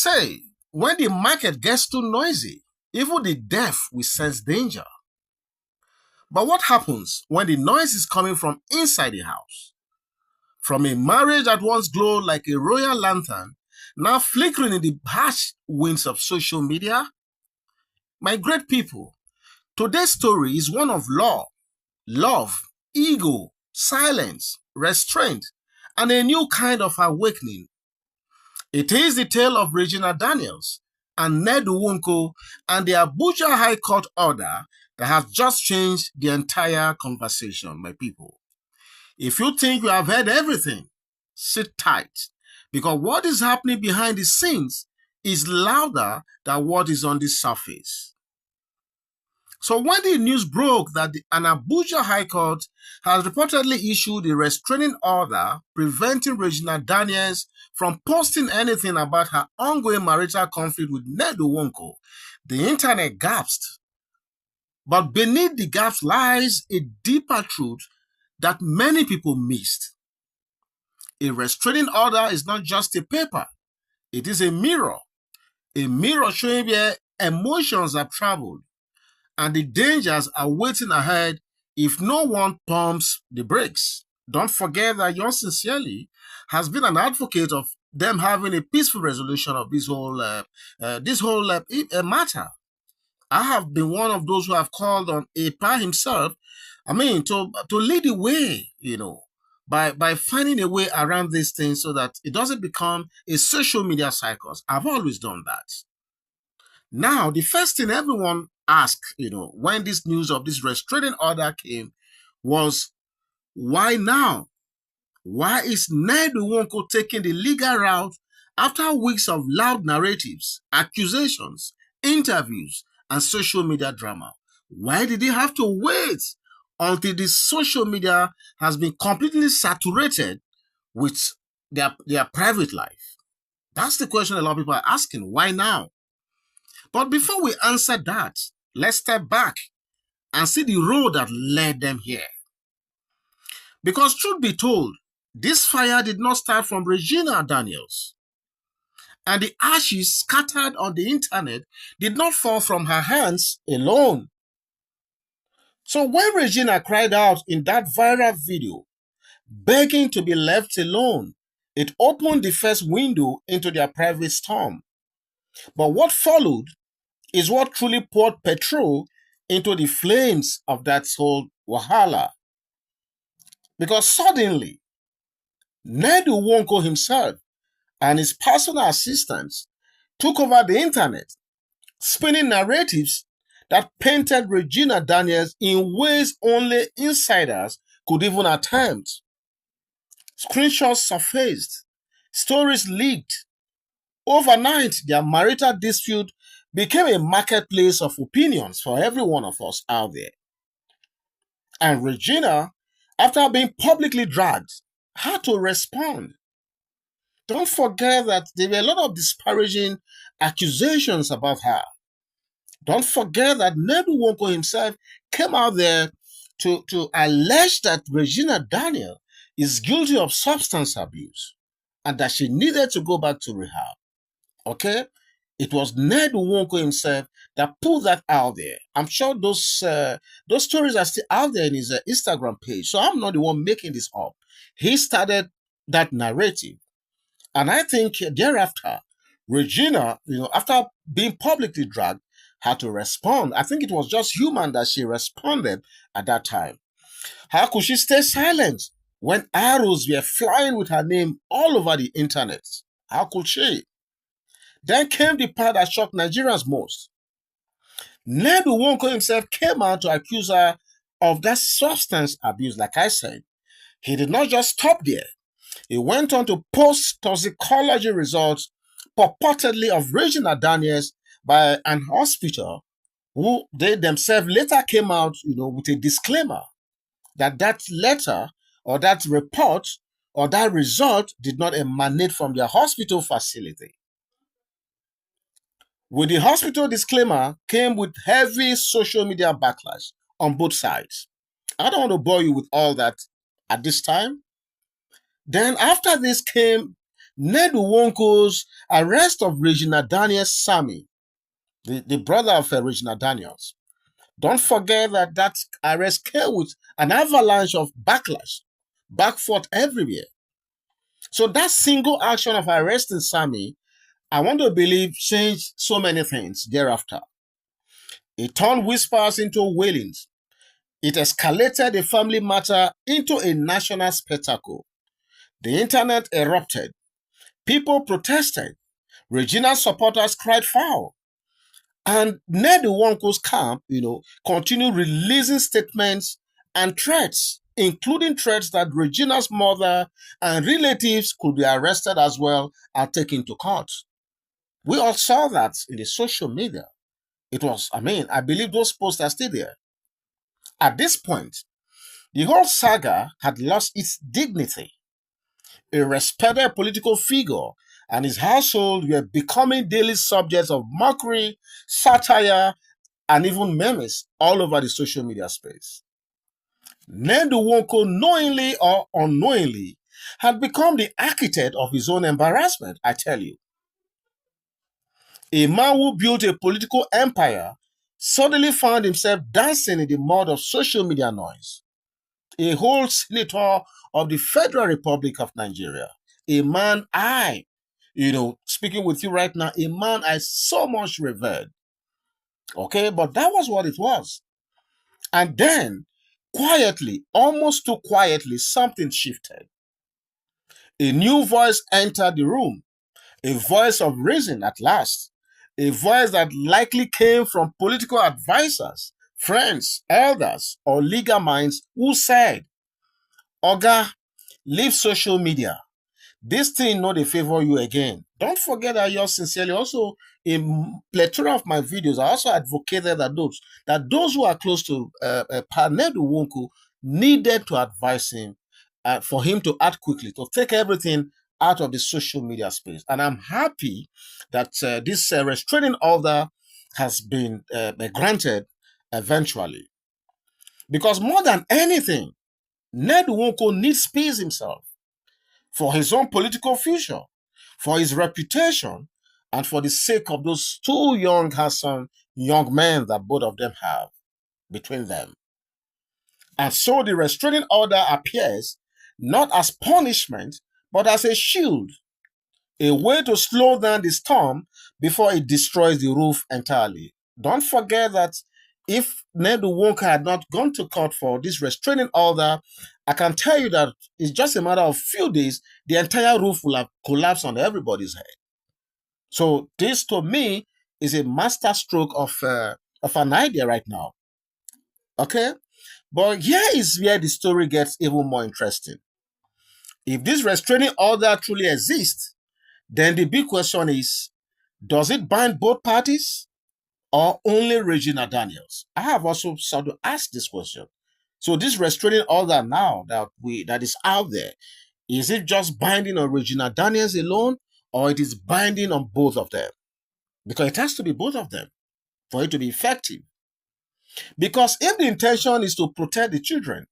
say, when the market gets too noisy, even the deaf will sense danger. But what happens when the noise is coming from inside the house? From a marriage that once glowed like a royal lantern, now flickering in the harsh winds of social media? My great people, today's story is one of law, love, ego, silence, restraint, and a new kind of awakening. It is the tale of Regina Daniels and Ned Nwoko and the Abuja High Court order that has just changed the entire conversation, my people. If you think you have heard everything, sit tight, because what is happening behind the scenes is louder than what is on the surface. So when the news broke that an Abuja High Court has reportedly issued a restraining order preventing Regina Daniels from posting anything about her ongoing marital conflict with Ned Nwoko, the internet gasped. But beneath the gaps lies a deeper truth that many people missed. A restraining order is not just a paper, it is a mirror showing where emotions have traveled and the dangers are waiting ahead if no one pumps the brakes. Don't forget that yours sincerely has been an advocate of them having a peaceful resolution of this whole matter. I have been one of those who have called on EPA himself, to lead the way, by finding a way around these things so that it doesn't become a social media circus. I've always done that. Now, the first thing everyone asked, when this news of this restraining order came was, why now? Why is Ned Nwoko taking the legal route after weeks of loud narratives, accusations, interviews, and social media drama? Why did he have to wait until the social media has been completely saturated with their private life? That's the question a lot of people are asking. Why now? But before we answer that, let's step back and see the road that led them here. Because truth be told, this fire did not start from Regina Daniels. And the ashes scattered on the internet did not fall from her hands alone. So when Regina cried out in that viral video, begging to be left alone, it opened the first window into their private storm. But what followed is what truly poured petrol into the flames of that whole wahala. Because suddenly, Ned Nwoko himself and his personal assistants took over the internet, spinning narratives that painted Regina Daniels in ways only insiders could even attempt. Screenshots surfaced, stories leaked. Overnight, their marital dispute became a marketplace of opinions for every one of us out there. And Regina, after being publicly dragged, had to respond. Don't forget that there were a lot of disparaging accusations about her. Don't forget that Ned Nwoko himself came out there to allege that Regina Daniel is guilty of substance abuse and that she needed to go back to rehab. Okay? It was Ned Nwoko himself that put that out there. I'm sure those stories are still out there in his Instagram page. So I'm not the one making this up. He started that narrative. And I think thereafter, Regina, after being publicly dragged, had to respond. I think it was just human that she responded at that time. How could she stay silent when arrows were flying with her name all over the internet? How could she? Then came the part that shocked Nigerians most. Ned Nwoko himself came out to accuse her of that substance abuse, like I said. He did not just stop there. He went on to post toxicology results purportedly of Regina Daniels by an hospital who they themselves later came out, with a disclaimer that that letter or that report or that result did not emanate from their hospital facility. With the hospital disclaimer came with heavy social media backlash on both sides. I don't want to bore you with all that at this time. Then after this came Ned Nwoko's arrest of Regina Daniels Sammy, the brother of Regina Daniels. Don't forget that that arrest came with an avalanche of backlash, backfought everywhere. So that single action of arresting Sammy, I want to believe, changed so many things thereafter. It turned whispers into wailings. It escalated the family matter into a national spectacle. The internet erupted. People protested. Regina's supporters cried foul. And Ned Nwoko's camp, continued releasing statements and threats, including threats that Regina's mother and relatives could be arrested as well and taken to court. We all saw that in the social media. It was, I believe those posts are still there. At this point, the whole saga had lost its dignity. A respected political figure and his household were becoming daily subjects of mockery, satire, and even memes all over the social media space. Ned Nwoko, knowingly or unknowingly, had become the architect of his own embarrassment, I tell you. A man who built a political empire suddenly found himself dancing in the mud of social media noise. A whole senator of the Federal Republic of Nigeria, a man speaking with you right now, a man I so much revered. Okay, but that was what it was. And then, quietly, almost too quietly, something shifted. A new voice entered the room, a voice of reason at last, a voice that likely came from political advisors, friends, elders, or legal minds who said, Oga, leave social media. This thing not dey favor you again. Don't forget that yours sincerely. Also, in plethora of my videos, I also advocated that those who are close to Ned Nwoko needed to advise him for him to act quickly, to take everything out of the social media space. And I'm happy that this restraining order has been granted eventually. Because more than anything, Ned Nwoko needs peace himself for his own political future, for his reputation, and for the sake of those two young, handsome young men that both of them have between them. And so the restraining order appears not as punishment, but as a shield, a way to slow down the storm before it destroys the roof entirely. Don't forget that if Ned Nwoko had not gone to court for this restraining order, I can tell you that it's just a matter of few days, the entire roof will have collapsed on everybody's head. So this, to me, is a master stroke of an idea right now. Okay? But here is where the story gets even more interesting. If this restraining order truly exists, then the big question is, does it bind both parties or only Regina Daniels? I have also started to ask this question. So this restraining order now that is out there, is it just binding on Regina Daniels alone, or it is binding on both of them? Because it has to be both of them for it to be effective. Because if the intention is to protect the children,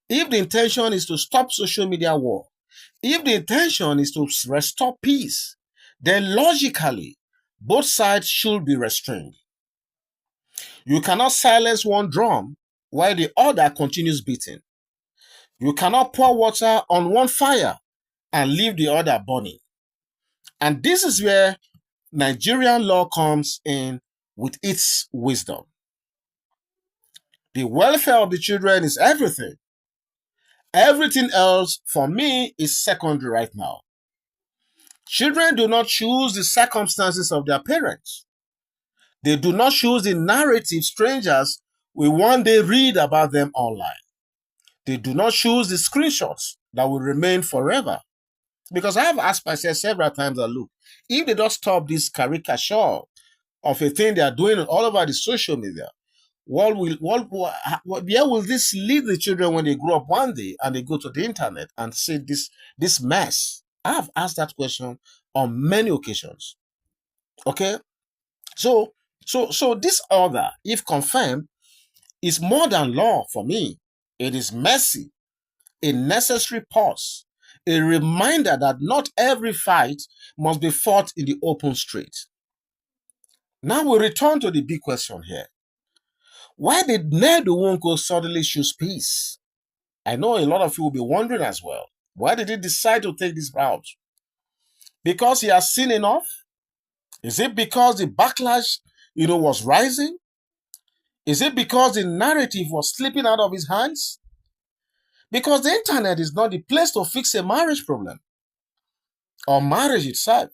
if the intention is to stop social media war, if the intention is to restore peace, then logically, both sides should be restrained. You cannot silence one drum while the other continues beating. You cannot pour water on one fire and leave the other burning. And this is where Nigerian law comes in with its wisdom. The welfare of the children is everything. Everything else, for me, is secondary right now. Children do not choose the circumstances of their parents. They do not choose the narrative strangers will one day read about them online. They do not choose the screenshots that will remain forever. Because I have asked myself several times that, look, if they don't stop this caricature of a thing they are doing all over the social media, where will this lead the children when they grow up one day and they go to the internet and see this mess? I have asked that question on many occasions. Okay? So this order, if confirmed, is more than law for me. It is mercy, a necessary pause, a reminder that not every fight must be fought in the open street. Now we return to the big question here. Why did Ned Nwoko suddenly choose peace? I know a lot of you will be wondering as well. Why did he decide to take this route? Because he has seen enough? Is it because the backlash, was rising? Is it because the narrative was slipping out of his hands? Because the internet is not the place to fix a marriage problem or marriage itself.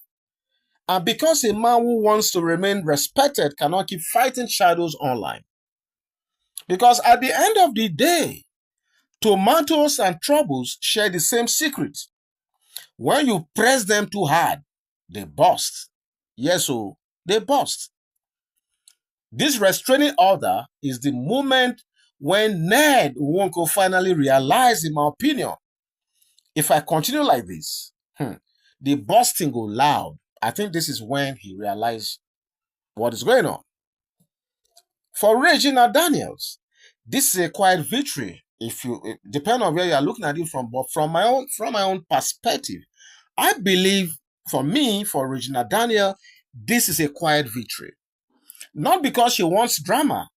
And because a man who wants to remain respected cannot keep fighting shadows online. Because at the end of the day, tomatoes and troubles share the same secret. When you press them too hard, they burst. Yes, so they burst. This restraining order is the moment when Ned Nwoko finally realized, in my opinion, if I continue like this, the bursting go loud. I think this is when he realized what is going on. For Regina Daniels, this is a quiet victory. If you depend on where you are looking at it from, but from my own perspective, I believe for Regina Daniel, this is a quiet victory. Not because she wants drama,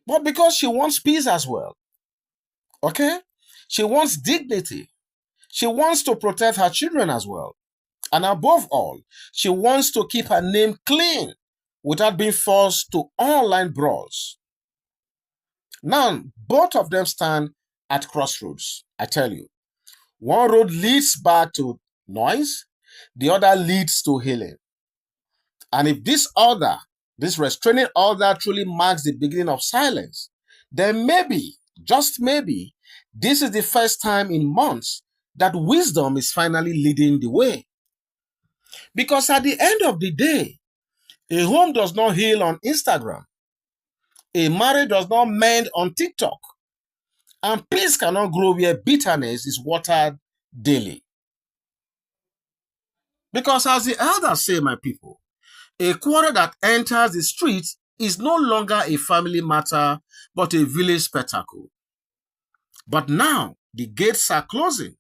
but because she wants peace as well. Okay? She wants dignity. She wants to protect her children as well. And above all, she wants to keep her name clean without being forced to online brawls. Now, both of them stand at crossroads, I tell you. One road leads back to noise, the other leads to healing. And if this restraining order truly marks the beginning of silence, then maybe, just maybe, this is the first time in months that wisdom is finally leading the way. Because at the end of the day, a home does not heal on Instagram. A marriage does not mend on TikTok. And peace cannot grow where bitterness is watered daily. Because as the elders say, my people, a quarrel that enters the street is no longer a family matter, but a village spectacle. But now, the gates are closing.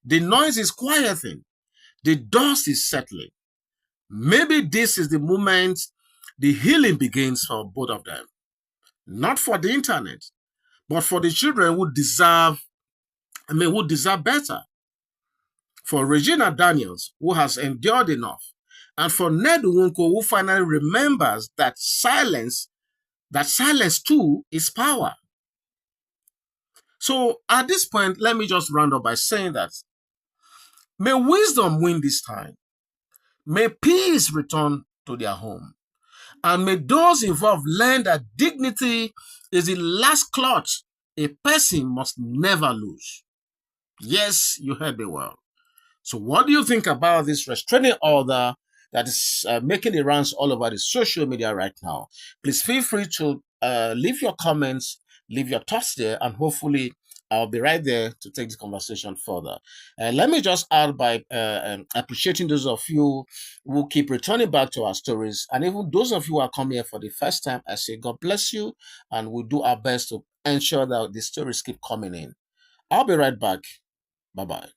The noise is quieting. The dust is settling. Maybe this is the moment the healing begins for both of them. Not for the internet, but for the children who deserve better. For Regina Daniels, who has endured enough. And for Ned Nwoko, who finally remembers that silence too is power. So at this point, let me just round up by saying that may wisdom win this time. May peace return to their home. And may those involved learn that dignity is the last clutch a person must never lose. Yes, you heard me well. So what do you think about this restraining order that is making the rounds all over the social media right now? Please feel free to leave your comments, leave your thoughts there, and hopefully I'll be right there to take the conversation further. Let me just add by appreciating those of you who keep returning back to our stories, and even those of you who are coming here for the first time. I say God bless you, and we'll do our best to ensure that the stories keep coming in. I'll be right back. Bye-bye.